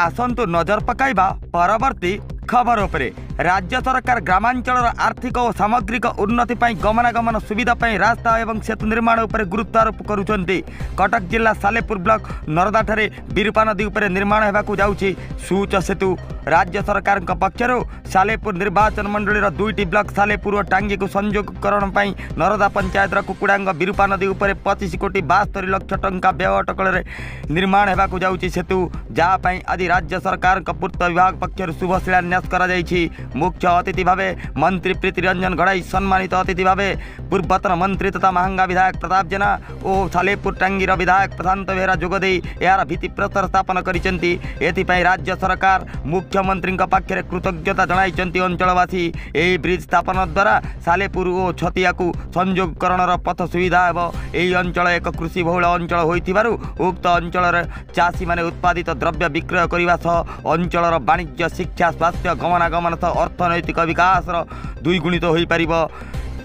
आसंतु नजर पकाइबा परवर्ती खबर उपरे। राज्य सरकार ग्रामांचल आर्थिक और सामग्रिक उन्नति गमनागमन सुविधा रास्ता एवं सेतु निर्माण उपर गुरुत्व आरोप करुछन्ति। कटक जिला सालेपुर ब्लॉक नरदाठारे बिरूपा नदी उपर निर्माण हेबाकु जाउछि सूच सेतु। राज्य सरकार पक्षर सालेपुर निर्वाचन मंडल दुईटी ब्लॉक सालेपुर और टांगी को संयोगकरण नरदा पंचायत कुकुड़ांग बिरूपा नदी उपर 25 कोटी 72 लाख टंका व्यय अटकल निर्माण हेबाकु जाउछि सेतु, जहाँ आज राज्य सरकार पूर्त विभाग पक्षर शुभ शिलान्यास करा जाइछि। मुख्य अतिथि भावे मंत्री प्रीति रंजन घड़ाई, सम्मानित अतिथि भावे पूर्वतन मंत्री तथा महांगा विधायक प्रताप जेना और सालेपुर टांगीर विधायक प्रशांत बेहरा जोगदे यार भित्तिप्रस्तर स्थापन करिसेंति। एथिपाई राज्य सरकार मुख्यमंत्री पाखे कृतज्ञता जणाइछन्ति अंचलवासी। यही ब्रिज स्थापन द्वारा सालेपुर और छतिया को संयोगकरण पथ सुविधा एवं यही अंचल एक कृषि बहुल अंचल होइथिबारु उक्त अंचल चाषी माने उत्पादित द्रव्य विक्रय करने सह अंचल वाणिज्य शिक्षा स्वास्थ्य गमनागमन सह अर्थनैतिक विकास द्विगुणित हो पारिबो।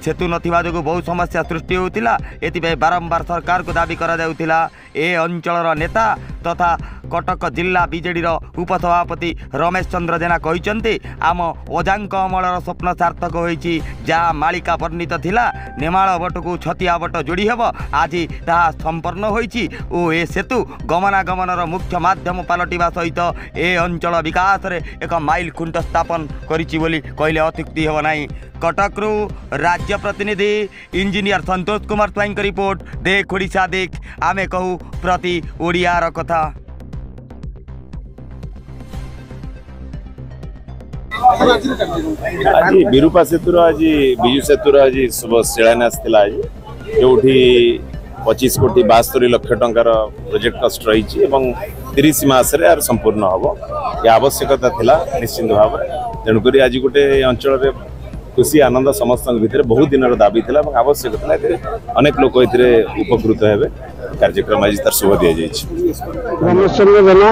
सेतु नथिबा जो बहुत समस्या सृष्टि होता, एथिपाई बारंबार सरकार को दाबी करा जाउथिला। ए अंचल नेता तथा कटक जिला बीजेडीर उपसभापति रमेश चंद्र जेना कहिसेंति आम अजांक अमलर स्वप्न सार्थक होइछि। जहाँ मालिका वर्णित थिला नेमाळ बट को छतिया बट जोड़ी हेब, आज ताहा संपन्न होइछि ओ ए सेतु गमनागमनर मुख्य माध्यम पलटिबा सहित ए अंचल विकास रे एक माइल खुंट स्थापन करिछि बोली कहले अत्युक्ति हेब नाही। कटकरू राज्य प्रतिनिधि इंजीनियर संतोष कुमार स्वाईं रिपोर्ट। देख ओडिशा देख, आमे कहू प्रति ओडियार कथा। आज बिरूपा सेतुर आज विजु सेतुर आज शुभ शिलान्यास थिला। आज जो 25 कोटी 72 लाख टंकार प्रोजेक्ट कस्ट रही 30 मास यार संपूर्ण हम यह आवश्यकता थिला निश्चिंत भाव। तेणुक आज गोटे अंचल खुशी आनंद समस्त भितर बहुत दिन दाबी थिला आवश्यक था। अनेक लोक उपकृत हेबे। कार्यक्रम आज तार शुभ दि रमेश चंद्र जेना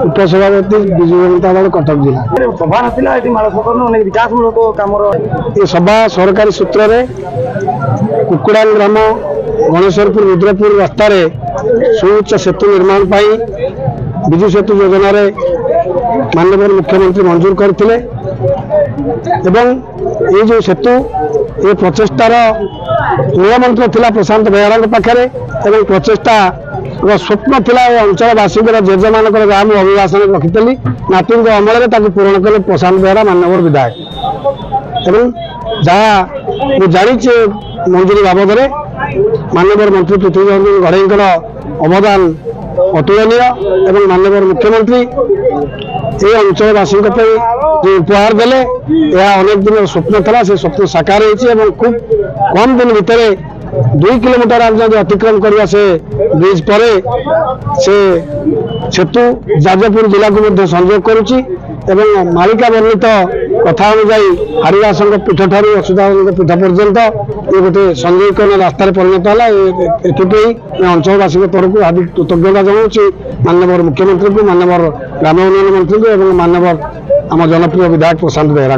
उपसभापति विजु जनता दल कटक जिला सभा नाला अनेक विकासमूलक कम ये सभा सरकारी सूत्र में कुकुड़ा ग्राम गणेशपुर रुद्रपुर रास्त सुउच्च सेतु निर्माण विजु सेतु योजना माननीय मुख्यमंत्री मंजूर करते ये जो सेतु ये प्रचेष्टार मूलमंत्र थिला प्रशांत बेहरा पाखे एवं प्रचेष्टा स्वप्न थिला अंचलवासी जेजेमान जहाँ मुझे अभिभाषण रखी नाती अमल पूरण कले प्रशांत बेहरा माननीय विधायक एवं जहाँ मुझे जानी मंजूरी बाबद माननीय मंत्री पृथ्वी रंजन घड़ईकर अवदान अतुलनीय एवं माननीय मुख्यमंत्री ये अंचलवासी जो उपहार देले यह अनेक दिन स्वप्न था से स्वप्न साकार होती खूब कम दिन भितर 2 किलोमीटर आज अतिक्रम करवा से ब्रिज पर से सेतु जाजपुर जिला को संयोग करुच्ची एवं मालिका वर्णित कथा अनुजाई हरिदास पीठ ठार अच्युतानंद पीठ पर्यंत ये गोटे संयोगकरण रास्त परिणत है। अंचलवासी तरफ हार्दिक कृतज्ञता जनाऊँ माननीय मुख्यमंत्री को, माननीय ग्राम उन्नयन मंत्री को, माननीय आम जनप्रिय विधायक प्रशांत बेहरा।